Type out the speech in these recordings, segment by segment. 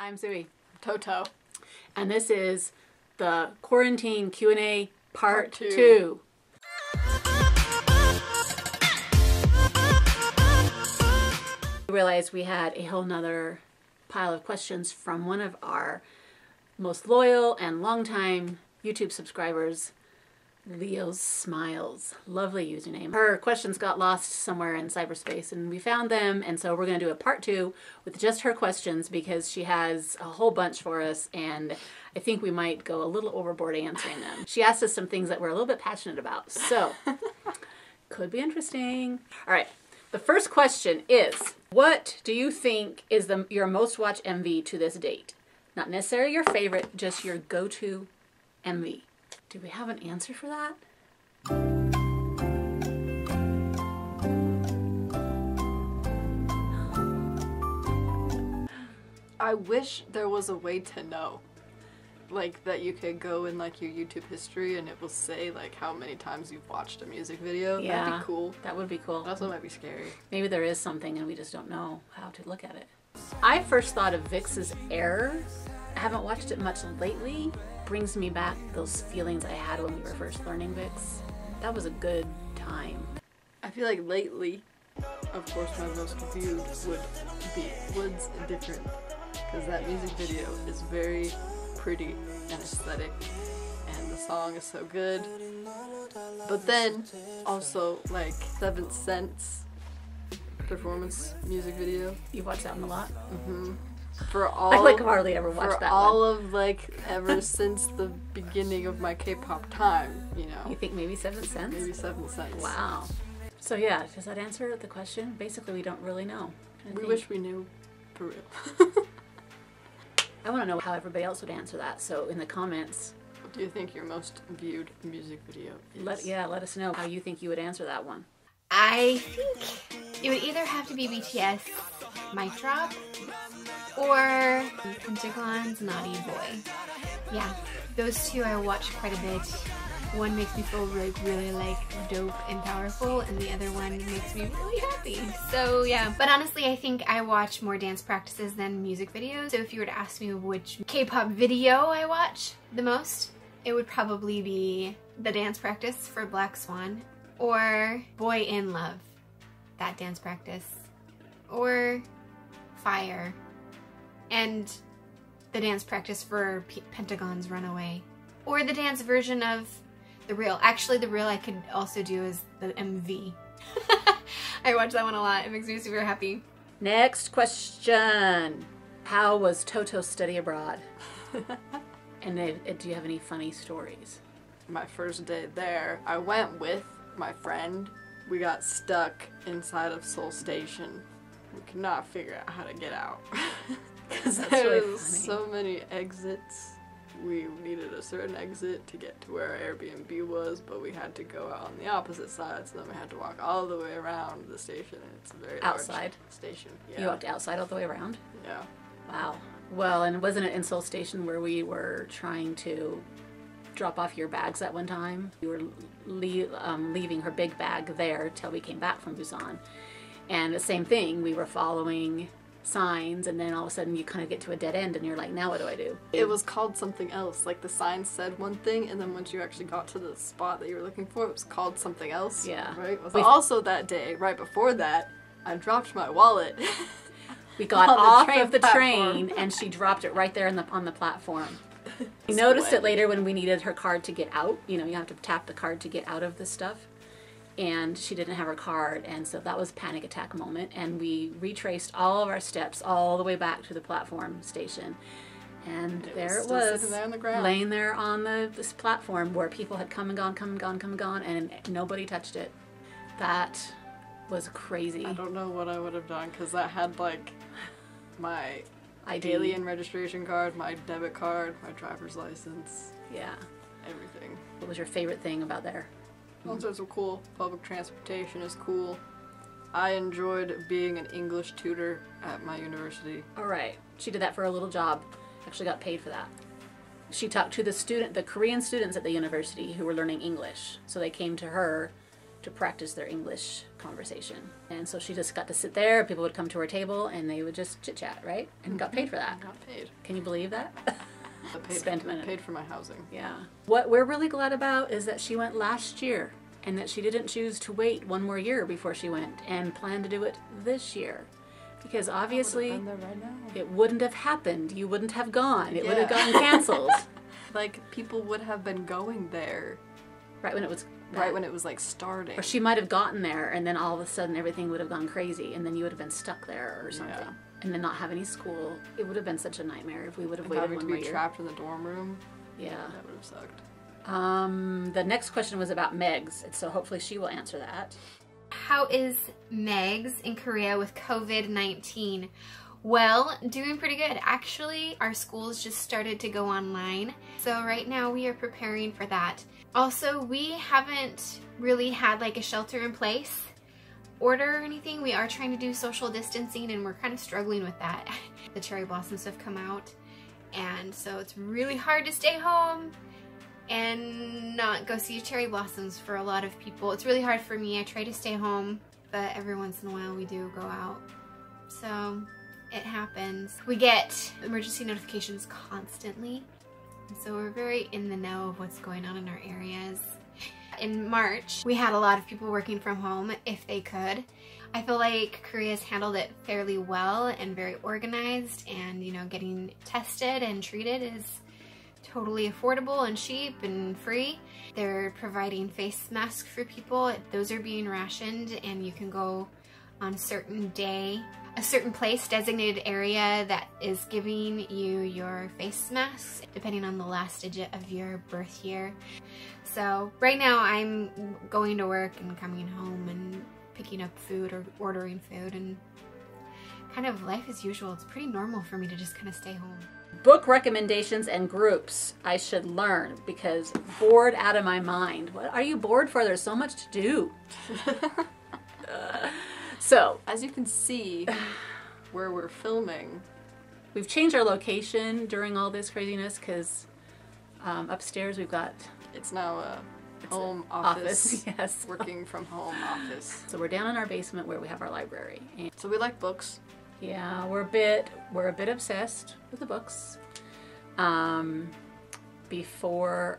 I'm Suey. Toto. And this is the Quarantine Q&A Part 2. We realized we had a whole nother pile of questions from one of our most loyal and longtime YouTube subscribers, Leo's Smiles. Lovely username. Her questions got lost somewhere in cyberspace and we found them, and so we're going to do a part 2 with just her questions because she has a whole bunch for us and I think we might go a little overboard answering them. She asked us some things that we're a little bit passionate about, so could be interesting. All right, the first question is, what do you think is your most watched MV to this date? Not necessarily your favorite, just your go-to MV. Do we have an answer for that? I wish there was a way to know. Like that you could go in like your YouTube history and it will say like how many times you've watched a music video. Yeah, that'd be cool. That would be cool. It also might be scary. Maybe there is something and we just don't know how to look at it. I first thought of Vix's Error. I haven't watched it much lately. Brings me back those feelings I had when we were first learning Vix. That was a good time. I feel like lately, of course, my most viewed would be Woods Different, because that music video is very pretty and aesthetic, and the song is so good. But then, also, like, 7th Sense performance music video. You watch that one a lot? Mm-hmm. For all, I like hardly ever watched that all one. of like ever since the beginning of my K-pop time, you know. You think maybe 7th Sense? Maybe 7th Sense. Wow. So yeah, does that answer the question? Basically, we don't really know. We wish we knew, for real. I want to know how everybody else would answer that. So in the comments, What do you think your most viewed music video is? let us know how you think you would answer that one. I think it would either have to be BTS, Mic Drop, or Pentagon's Naughty Boy. Yeah, those two I watch quite a bit. One makes me feel really like dope and powerful, and the other one makes me really happy. So yeah, but honestly I think I watch more dance practices than music videos. So if you were to ask me which K-pop video I watch the most, it would probably be the dance practice for Black Swan, or Boy in Love, that dance practice, or Fire, and the dance practice for Pentagon's Runaway, or the dance version of the reel. Actually, the reel I could also do is the MV. I watch that one a lot. It makes me super happy. Next question. How was Toto's study abroad? And do you have any funny stories? My first day there, I went with my friend. We got stuck inside of Seoul Station. We could not figure out how to get out. Because there really was funny. so many exits. We needed a certain exit to get to where our Airbnb was, but we had to go out on the opposite side, so then we had to walk all the way around the station. It's a very Outside? large station. Yeah. You walked outside all the way around? Yeah. Wow. Well, and wasn't it in Seoul Station where we were trying to drop off your bags at one time? You were leaving her big bag there till we came back from Busan. And the same thing, we were following signs, and then all of a sudden you kind of get to a dead end and you're like, now what do I do? It was called something else. Like the sign said one thing, and then once you actually got to the spot that you were looking for, it was called something else. Yeah. Right? Also that day, right before that, I dropped my wallet. We got on the off train of the platform. train and she dropped it right there on the platform. We noticed it later when we needed her card to get out. You know, you have to tap the card to get out of the stuff. And she didn't have her card, and so that was a panic attack moment, and we retraced all of our steps all the way back to the platform station, and there it was, sitting there on the ground, laying there on this platform where people had come and gone, and nobody touched it. That was crazy. I don't know what I would have done, because that had like my ID. alien registration card, my debit card, my driver's license, Yeah. everything. What was your favorite thing about there? Concerts were cool. Public transportation is cool. I enjoyed being an English tutor at my university. All right. She did that for a little job. Actually got paid for that. She talked to the Korean students at the university who were learning English. So they came to her to practice their English conversation. And so she just got to sit there, people would come to her table, and they would just chit-chat, right? And got paid for that. Got paid. Can you believe that? Paid for my housing. Yeah. What we're really glad about is that she went last year, and that she didn't choose to wait one more year before she went, and plan to do it this year. Because obviously, I would have been there right now. it wouldn't have happened. You wouldn't have gone. It would have gotten canceled. Like, people would have been going there. Right when it was... Right when it was, like, starting. Or she might have gotten there, and then all of a sudden everything would have gone crazy, and then you would have been stuck there or something. Yeah. And then not have any school. It would have been such a nightmare if we would have waited Having one to more be year. trapped in the dorm room. Yeah. That would have sucked. The next question was about Megs, so hopefully she will answer that. How is Megs in Korea with COVID-19? Well, doing pretty good. Actually, our schools just started to go online, so right now we are preparing for that. Also, we haven't really had like a shelter in place order or anything. We are trying to do social distancing, and we're kind of struggling with that. The cherry blossoms have come out, and so it's really hard to stay home and not go see cherry blossoms for a lot of people. It's really hard for me. I try to stay home, but every once in a while we do go out. So it happens. We get emergency notifications constantly, and so we're very in the know of what's going on in our areas. In March, we had a lot of people working from home if they could. I feel like Korea's handled it fairly well and very organized, and you know, getting tested and treated is totally affordable and cheap and free. They're providing face masks for people. Those are being rationed, and you can go on a certain day, a certain place, designated area that is giving you your face masks depending on the last digit of your birth year. So right now I'm going to work and coming home and picking up food or ordering food, and kind of life as usual. It's pretty normal for me to just kind of stay home. Book recommendations and groups I should learn, because bored out of my mind. What are you bored for? There's so much to do. So, as you can see where we're filming, we've changed our location during all this craziness, because upstairs we've got... It's now a home office. Yes. Working from home office. So we're down in our basement where we have our library. And so we like books. yeah, we're a bit obsessed with the books. Before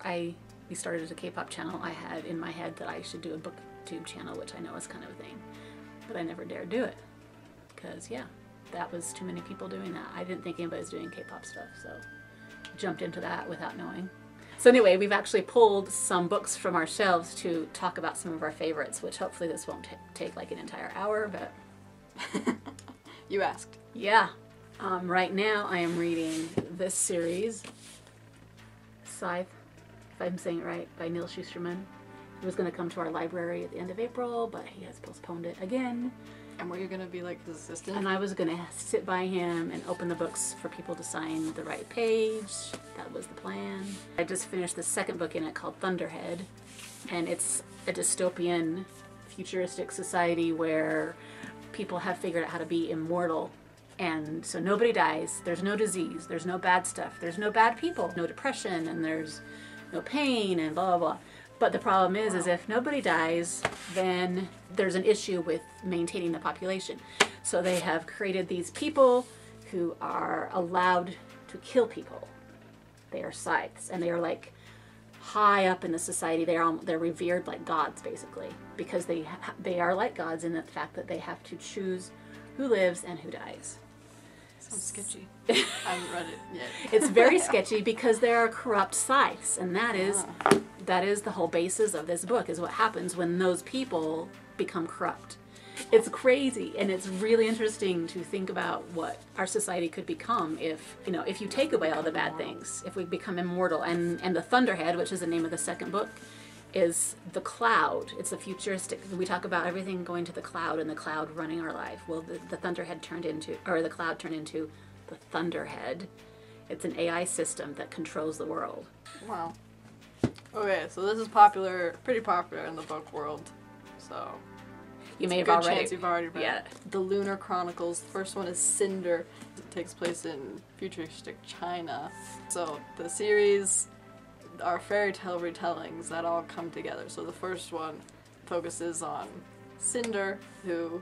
we started a K-pop channel, I had in my head that I should do a booktube channel, which I know is kind of a thing, but I never dared do it because yeah, that was too many people doing that. I didn't think anybody was doing K-pop stuff, so jumped into that without knowing. So anyway, we've actually pulled some books from our shelves to talk about some of our favorites, which hopefully this won't take like an entire hour, but you asked. Yeah. Right now I am reading this series, Scythe, if I'm saying it right, by Neal Shusterman. He was going to come to our library at the end of April, but he has postponed it again. And were you going to be like his assistant? And I was going to sit by him and open the books for people to sign the right page. That was the plan. I just finished the second book in it called Thunderhead, and it's a dystopian, futuristic society where people have figured out how to be immortal. And so nobody dies, there's no disease, there's no bad stuff, there's no bad people, no depression, and there's no pain, and blah, blah, blah. But the problem is if nobody dies, then there's an issue with maintaining the population. So they have created these people who are allowed to kill people. They are scythes, and they are like high up in the society. They're revered like gods, basically, because they are like gods in the fact that they have to choose who lives and who dies. Sounds sketchy. I haven't read it yet. It's very sketchy because there are corrupt scythes, and that is the whole basis of this book, is what happens when those people become corrupt. It's crazy, and it's really interesting to think about what our society could become if you take away all the bad things, if we become immortal. And the Thunderhead, which is the name of the second book, is the cloud. It's a futuristic, we talk about everything going to the cloud and the cloud running our life. Well, the Thunderhead the cloud turned into the Thunderhead. It's an AI system that controls the world. Wow. Okay, so this is pretty popular in the book world. So you may have good already. Chance you've already read it. The Lunar Chronicles. The first one is Cinder. It takes place in futuristic China. So the series are fairy tale retellings that all come together. So the first one focuses on Cinder, who,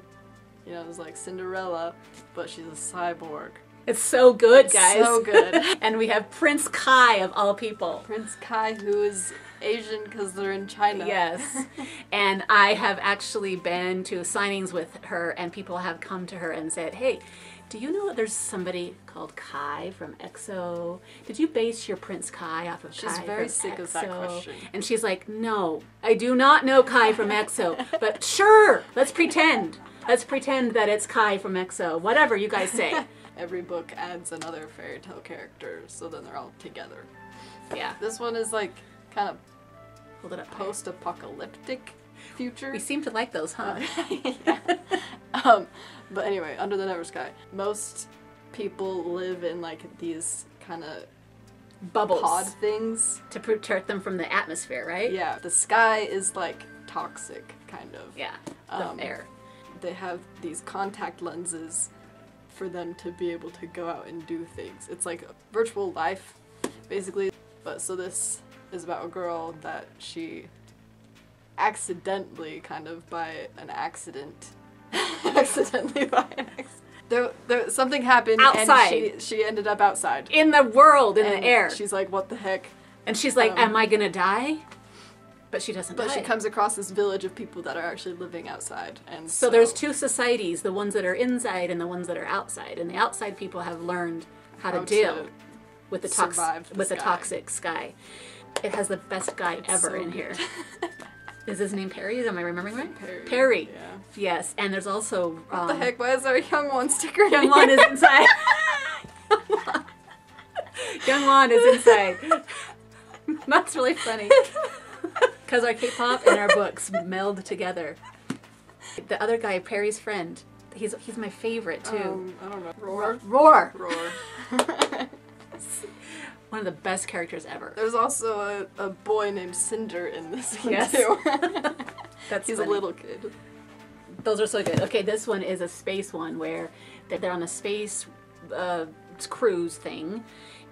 you know, is like Cinderella, but she's a cyborg. It's so good, guys. So good. And we have Prince Kai of all people. Prince Kai, who is Asian because they're in China. Yes. And I have actually been to signings with her, and people have come to her and said, hey, do you know that there's somebody called Kai from EXO? Did you base your Prince Kai off of Kai She's very from sick EXO? of that question. And she's like, no, I do not know Kai from EXO, but sure, let's pretend. Let's pretend that it's Kai from EXO. Whatever you guys say. Every book adds another fairy tale character, so then they're all together. Yeah. This one is like kind of Hold it up. post-apocalyptic future. We seem to like those, huh? Yeah. But anyway, Under the Never Sky. Most people live in like these kind of Bubbles. pod things. To protect them from the atmosphere, right? Yeah. The sky is like toxic, kind of. Yeah. The air. They have these contact lenses for them to be able to go out and do things. It's like a virtual life, basically. But so this is about a girl that she accidentally, kind of by an accident, there something happened outside. and she ended up outside. In the world, in And the air. She's like, what the heck? And she's like, am I gonna die? But she doesn't die. But she comes across this village of people that are actually living outside. And So there's two societies, the ones that are inside and the ones that are outside. And the outside people have learned how to deal with the toxic sky. It has the best guy ever so in good. here. Is his name Perry? Am I remembering right? Perry. Perry. Yeah. Yes, and there's also What the heck? Why is there a Young One sticker? Young Won is inside. Young Won is inside. That's really funny. Because our K-pop and our books meld together. The other guy, Perry's friend, he's my favorite too. I don't know. Roar. Roar. Roar. One of the best characters ever. There's also a boy named Cinder in this one Yes. too. He's a little kid. Those are so good. Okay, this one is a space one where they're on a space cruise thing,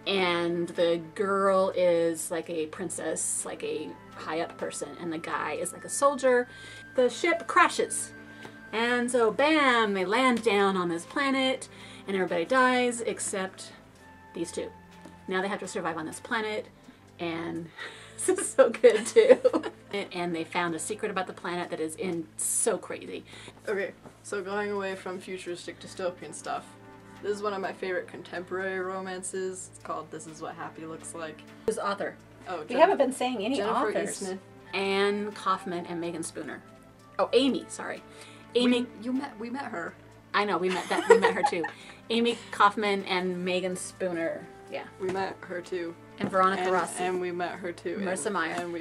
and the girl is like a princess, like a high up person, and the guy is like a soldier. The ship crashes, and so bam, they land down on this planet, and everybody dies except these two. Now they have to survive on this planet, and this is so good too. And they found a secret about the planet that is so crazy. Okay, so going away from futuristic dystopian stuff, this is one of my favorite contemporary romances. It's called This Is What Happy Looks Like. Who's the author? Oh, We haven't been saying any Jennifer E. authors. Smith. Anne Kaufman and Meagan Spooner. Oh, Amie, sorry. Amie. We met her. I know, we met her too. Amie Kaufman and Meagan Spooner. Yeah. We met her too. And Veronica Rossi. And we met her too. Marissa Meyer. And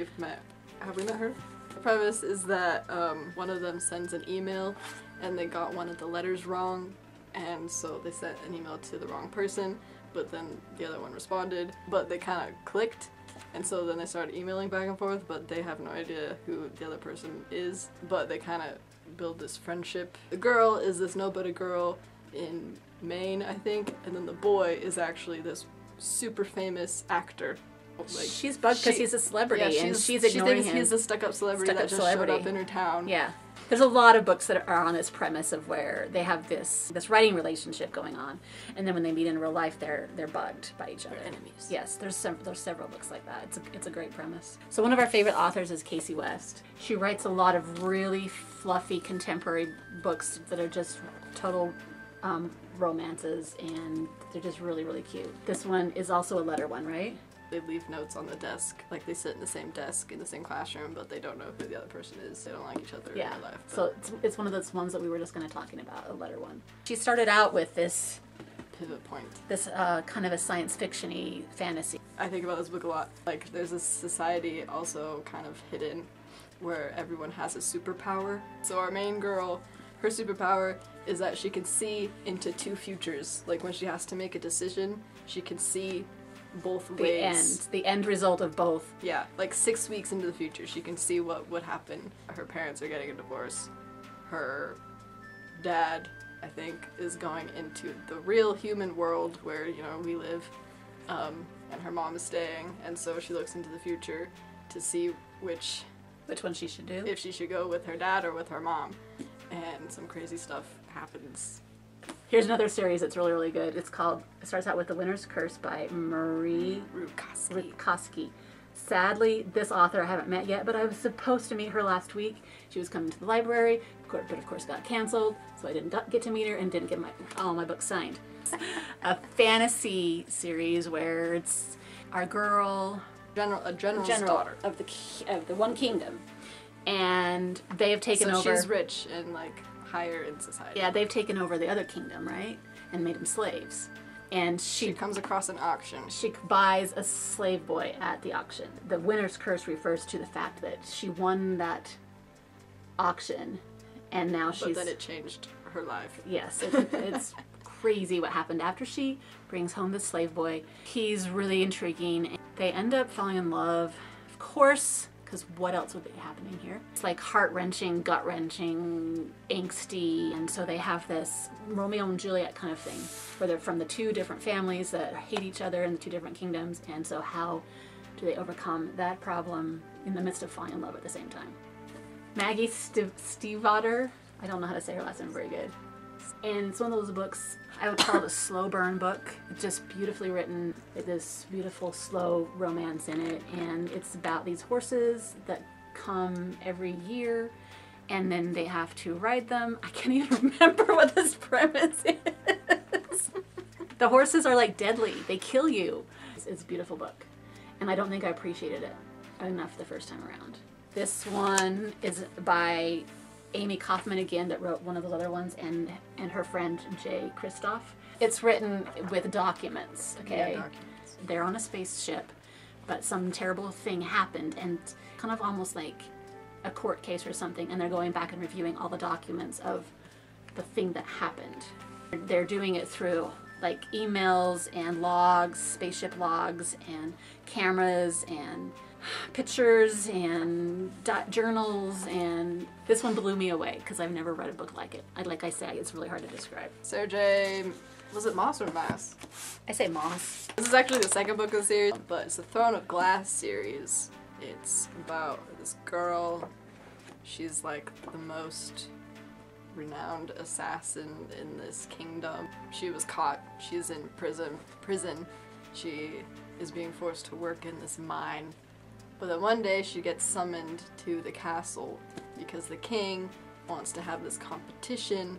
have we met her? The premise is that one of them sends an email and they got one of the letters wrong, and so they sent an email to the wrong person, but then the other one responded, but they kind of clicked, and so then they started emailing back and forth, but they have no idea who the other person is, but they kind of build this friendship. The girl is this nobody girl in Maine, I think, and then the boy is actually this super famous actor. Like, she's bugged because he's a celebrity, and she's ignoring she thinks him. he's a stuck-up celebrity that just showed up in her town. Yeah. There's a lot of books that are on this premise of where they have this writing relationship going on, and then when they meet in real life, they're bugged by each other. They're enemies. Yes, there's several books like that. It's a great premise. So one of our favorite authors is Casey West. She writes a lot of really fluffy contemporary books that are just total romances, and they're just really, really cute. This one is also a letter one, right? They leave notes on the desk, like they sit in the same desk in the same classroom, but they don't know who the other person is. They don't like each other in real life. But So it's one of those ones that we were just kind of talking about, a letter one. She started out with this pivot point. Kind of a science fiction-y fantasy. I think about this book a lot. Like, there's this society also kind of hidden where everyone has a superpower. So our main girl, her superpower is that she can see into two futures. Like, when she has to make a decision, she can see both ways. The end result of both. Yeah, like 6 weeks into the future, she can see what would happen. Her parents are getting a divorce. Her dad, I think, is going into the real human world where, you know, we live, and her mom is staying, and so she looks into the future to see which Which one she should do? If she should go with her dad or with her mom. And some crazy stuff happens. Here's another series that's really, really good. It starts out with The Winter's Curse by Marie Rukowski. Sadly, this author I haven't met yet, but I was supposed to meet her last week. She was coming to the library, but of course got canceled, so I didn't get to meet her and didn't get all my books signed. A fantasy series where it's our girl, a general's daughter of the one kingdom, and they have taken over. So she's rich and like higher in society. Yeah, they've taken over the other kingdom, right, and made them slaves. And she comes across an auction. She buys a slave boy at the auction. The Winter's Curse refers to the fact that she won that auction, and now she's. But then it changed her life. Yes, it's crazy what happened after she brings home the slave boy. He's really intriguing. They end up falling in love, of course, because what else would be happening here? It's like heart-wrenching, gut-wrenching, angsty, and so they have this Romeo and Juliet kind of thing, where they're from the two different families that hate each other in the two different kingdoms, and so how do they overcome that problem in the midst of falling in love at the same time? Maggie Stiefvater, I don't know how to say her last name very good, and it's one of those books, I would call it a slow burn book. It's just beautifully written, with this beautiful slow romance in it, and it's about these horses that come every year, and then they have to ride them. I can't even remember what this premise is. The horses are like deadly. They kill you. It's a beautiful book, and I don't think I appreciated it enough the first time around. This one is by Amie Kaufman again, that wrote one of those other ones, and her friend Jay Kristoff. It's written with documents, okay? Yeah, documents. They're on a spaceship, but some terrible thing happened, and kind of almost like a court case or something, and they're going back and reviewing all the documents of the thing that happened. They're doing it through like emails and logs, spaceship logs, and cameras, and pictures and journals, and this one blew me away because I've never read a book like it. Like I say, it's really hard to describe. Sarah J. Was it Moss or Mass? I say Moss. This is actually the second book of the series, but it's the Throne of Glass series. It's about this girl. She's like the most renowned assassin in this kingdom. She was caught. She's in prison. She is being forced to work in this mine. But then one day she gets summoned to the castle because the king wants to have this competition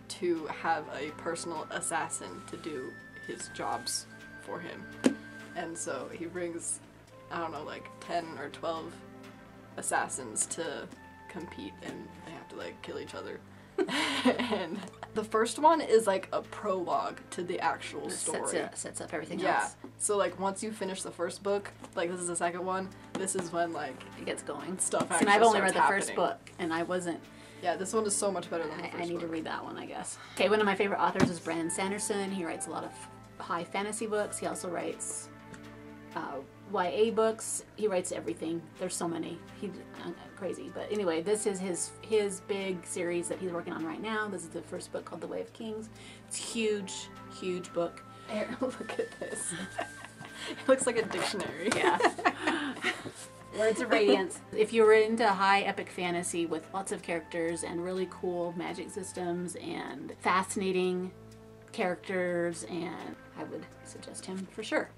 to have a personal assassin to do his jobs for him. And so he brings, I don't know, like 10 or 12 assassins to compete, and they have to like kill each other. And the first one is like a prologue to the actual story. Sets up everything yeah. else. So like once you finish the first book, like this is the second one, this is when like it gets going. Stuff See, actually and I've only starts read the happening. first book, and I wasn't. Yeah, this one is so much better than the first I need book. to read that one, I guess. Okay, one of my favorite authors is Brandon Sanderson. He writes a lot of high fantasy books. He also writes YA books. He writes everything. There's so many. He's crazy. But anyway, this is his big series that he's working on right now. This is the first book called The Way of Kings. It's huge, huge book. Look at this. It looks like a dictionary. Yeah. Words of Radiance. If you were into high epic fantasy with lots of characters and really cool magic systems and fascinating characters, and I would suggest him for sure.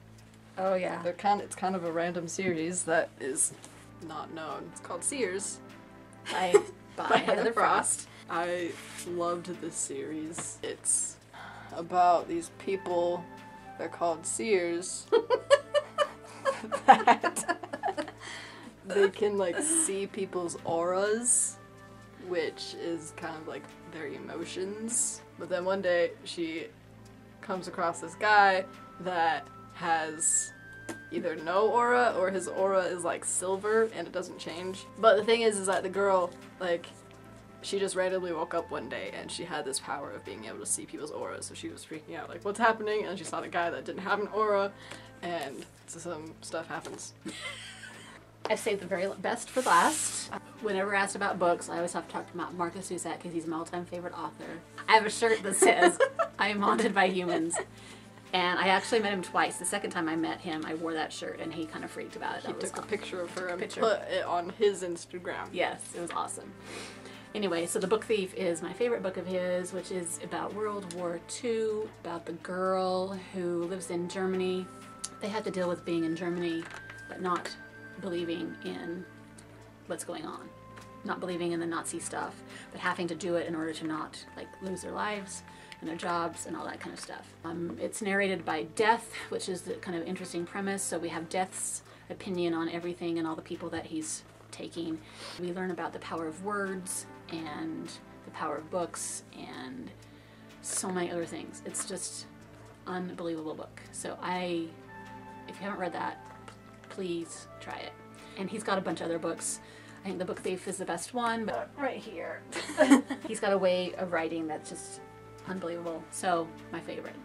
Oh yeah. It's kind of a random series that is not known. It's called Seers By Heather Frost. I loved this series. It's about these people, they're called seers, that they can like see people's auras, which is kind of like their emotions. But then one day she comes across this guy that has either no aura or his aura is like silver and it doesn't change. But the thing is that the girl, like, she just randomly woke up one day and she had this power of being able to see people's auras, so she was freaking out, like, what's happening? And she saw the guy that didn't have an aura, and some stuff happens. I've saved the very best for last. Whenever asked about books, I always have to talk about Marcus Zusak because he's my all-time favorite author. I have a shirt that says, I am haunted by humans. And I actually met him twice. The second time I met him, I wore that shirt, and he kind of freaked about it. He took a picture of her and picture. put it on his Instagram. Yes, it was awesome. Anyway, so The Book Thief is my favorite book of his, which is about World War II, about the girl who lives in Germany. They had to deal with being in Germany, but not believing in what's going on. Not believing in the Nazi stuff, but having to do it in order to not like lose their lives and their jobs and all that kind of stuff. It's narrated by Death, which is the kind of interesting premise. So we have Death's opinion on everything and all the people that he's taking. We learn about the power of words and the power of books and so many other things. It's just unbelievable book. So if you haven't read that, please try it. And he's got a bunch of other books. I think The Book Thief is the best one, but right here. He's got a way of writing that's just unbelievable. So my favorite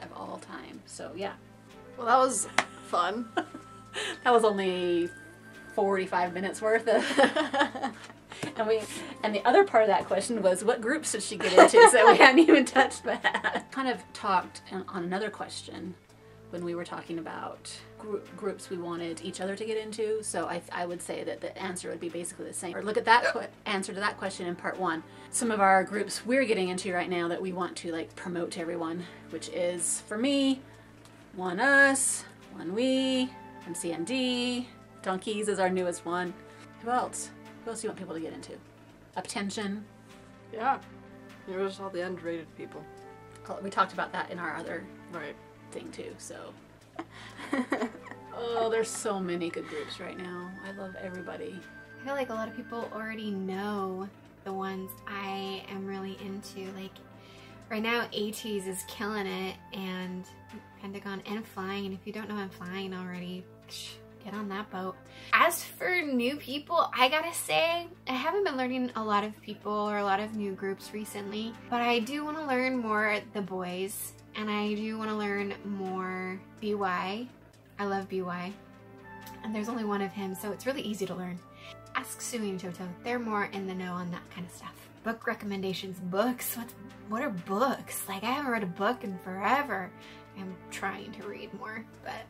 of all time. So yeah. Well, that was fun. That was only 45 minutes worth of and the other part of that question was, what groups did she get into? So we hadn't even touched that. Kind of talked on another question when we were talking about groups we wanted each other to get into. So I would say that the answer would be basically the same. Or look at that answer to that question in part one. Some of our groups we're getting into right now that we want to like promote to everyone, which is, for me, One Us, One We, MCND, Donkeys is our newest one. Who else? Who else do you want people to get into? Uptension. Yeah. You're just all the underrated people. We talked about that in our other thing too, so. Oh, there's so many good groups right now. I love everybody. I feel like a lot of people already know the ones I am really into. Like, right now, ATEEZ is killing it, and Pentagon n.flying, and if you don't know n.flying already, get on that boat. As for new people, I gotta say, I haven't been learning a lot of people or a lot of new groups recently, but I do want to learn more the boys, and I do want to learn more BY. I love BY, and there's only one of him, so it's really easy to learn. Ask Suey and Toto. They're more in the know on that kind of stuff. Book recommendations. Books. What are books? Like, I haven't read a book in forever. I'm trying to read more, but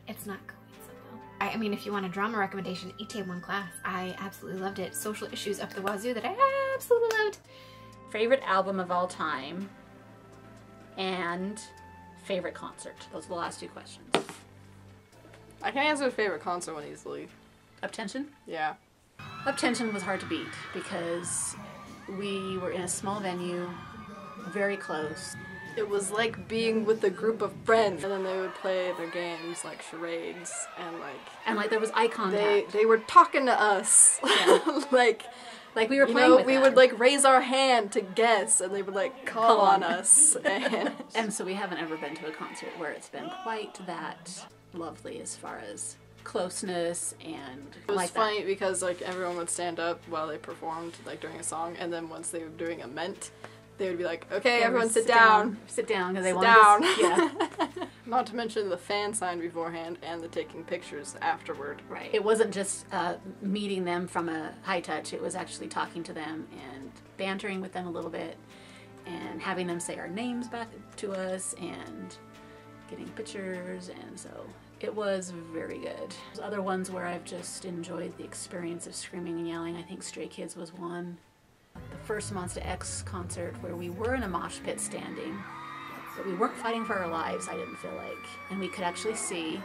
it's not going so well. I mean, if you want a drama recommendation, Itaewon Class. I absolutely loved it. Social issues up the wazoo that I absolutely loved. Favorite album of all time and favorite concert. Those are the last two questions. I can answer the favorite concert one easily. Uptension? Yeah. Uptension was hard to beat because we were in a small venue, very close. It was like being with a group of friends, and then they would play their games like charades and like there was eye contact. They were talking to us. Yeah. like we were playing with we them. would like raise our hand to guess, and they would like call on us. And so we haven't ever been to a concert where it's been quite that lovely as far as closeness, and it was funny because like everyone would stand up while they performed like during a song, and then once they were doing a ment, they would be like, okay, everyone sit down. Sit down, because they wanted down. Yeah. Not to mention the fan sign beforehand and the taking pictures afterward. Right. It wasn't just meeting them from a high touch, it was actually talking to them and bantering with them a little bit and having them say our names back to us and getting pictures, and so it was very good. There's other ones where I've just enjoyed the experience of screaming and yelling. I think Stray Kids was one. The first Monsta X concert where we were in a mosh pit standing, but we weren't fighting for our lives, I didn't feel like, and we could actually see.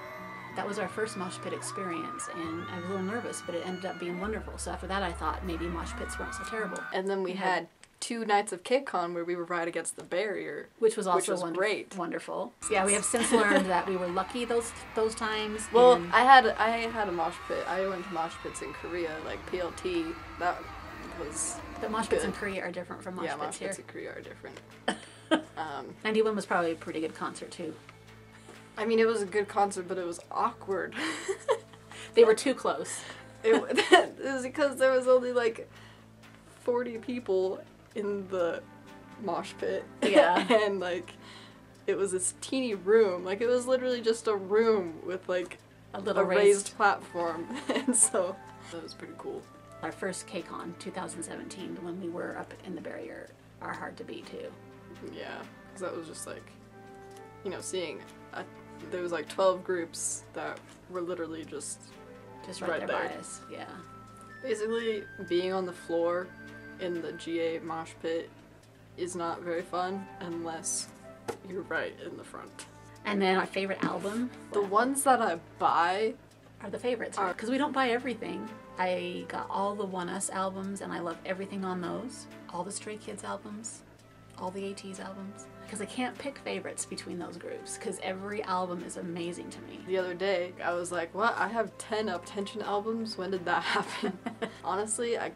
That was our first mosh pit experience, and I was a little nervous, but it ended up being wonderful. So after that I thought maybe mosh pits weren't so terrible. And then we had 2 nights of KidCon where we were right against the barrier, which was also great. Wonderful. Yeah, we have since learned that we were lucky those times. Well, I had a mosh pit. I went to mosh pits in Korea, like PLT. That was But mosh pits in Korea are different from mosh pits here. Yeah, mosh pits in Korea are different. 91 was probably a pretty good concert too. I mean, it was a good concert, but it was awkward. They were too close. It was because there was only like 40 people in the mosh pit. Yeah. And like it was this teeny room. Like it was literally just a room with like a little raised platform. And so that was pretty cool. Our first KCON 2017, when we were up in the barrier, are hard to beat too. Yeah, because that was just like you know, seeing there was like 12 groups that were literally just right there by us. Yeah. Basically, being on the floor in the GA mosh pit is not very fun unless you're right in the front. And then our favorite album. The ones that I buy are the favorites, because we don't buy everything. I got all the One Us albums, and I love everything on those. All the Stray Kids albums, all the ATEEZ albums. Because I can't pick favorites between those groups, because every album is amazing to me. The other day, I was like, what? I have 10 Uptension albums? When did that happen? Honestly, I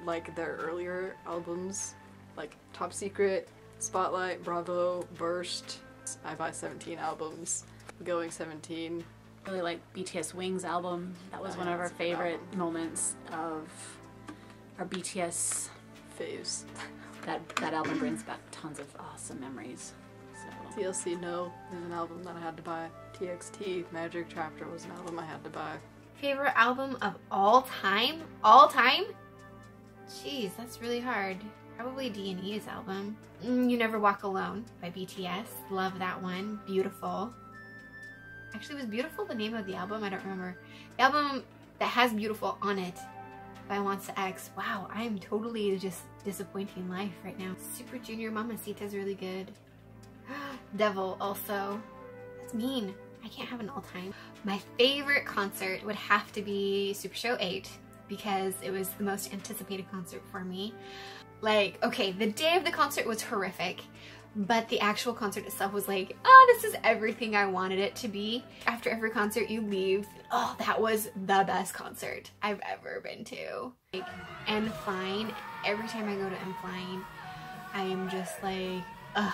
like their earlier albums, like Top Secret, Spotlight, Bravo, Burst. I buy 17 albums, Going 17. Really like BTS Wings album. That was one of our favorite moments of our BTS faves. That album brings back tons of awesome memories. So. TLC No is an album that I had to buy. TXT Magic Chapter was an album I had to buy. Favorite album of all time? All time? Jeez, that's really hard. Probably D&E's album. You Never Walk Alone by BTS. Love that one. Beautiful. Actually, was Beautiful the name of the album? I don't remember. The album that has Beautiful on it by Wants to X. Wow, I am totally just disappointing life right now. Super Junior Mamacita is really good. Devil also. That's mean. I can't have an all-time. My favorite concert would have to be Super Show 8 because it was the most anticipated concert for me. Like, okay, the day of the concert was horrific, but the actual concert itself was like, oh, this is everything I wanted it to be. After every concert you leave, oh, that was the best concert I've ever been to. Like, n.flying, every time I go to n.flying, I am just like, ugh.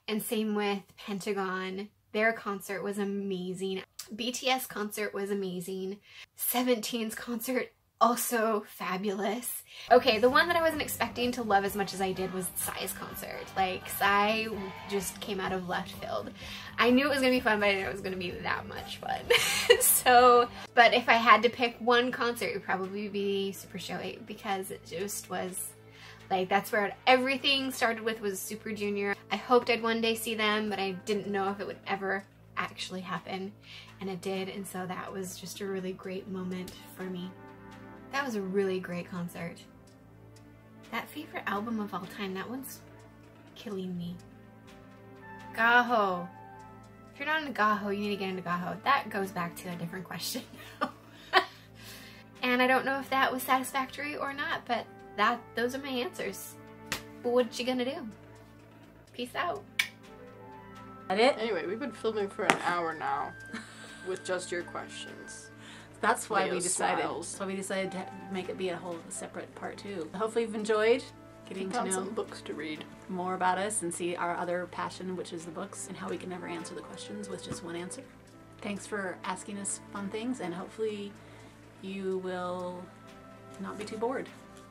And same with Pentagon. Their concert was amazing. BTS concert was amazing. 17's concert, also fabulous. Okay, the one that I wasn't expecting to love as much as I did was Psy's concert. Like, Psy just came out of left field. I knew it was gonna be fun, but I didn't know it was gonna be that much fun. So, but if I had to pick one concert, it would probably be Super Show 8 because it just was, like, that's where everything started with, was Super Junior. I hoped I'd one day see them, but I didn't know if it would ever actually happen, and it did, and so that was just a really great moment for me. That was a really great concert. That favorite album of all time, that one's killing me. Gaho. If you're not into Gaho, you need to get into Gaho. That goes back to a different question. And I don't know if that was satisfactory or not, but those are my answers. But what you gonna do? Peace out. That it? Anyway, we've been filming for an hour now with just your questions. That's why we decided. That's why we decided to make it be a whole separate part 2. Hopefully you've enjoyed getting to know some books to read, more about us, and see our other passion, which is the books, and how we can never answer the questions with just one answer. Thanks for asking us fun things, and hopefully you will not be too bored.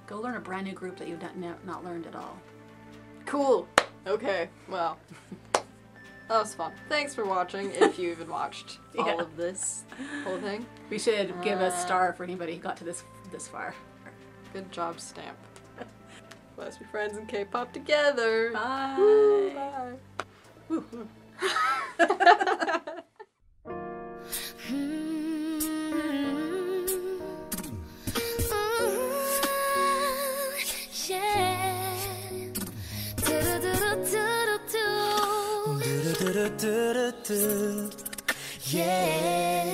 Go learn a brand new group that you've not learned at all. Cool. Okay. Well. That was fun. Thanks for watching, if you even watched all of this whole thing. We should give a star for anybody who got to this far. Good job, Stamp. Let's be friends in K-pop together. Bye. Woo, bye. Woo. Yeah,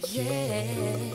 yeah.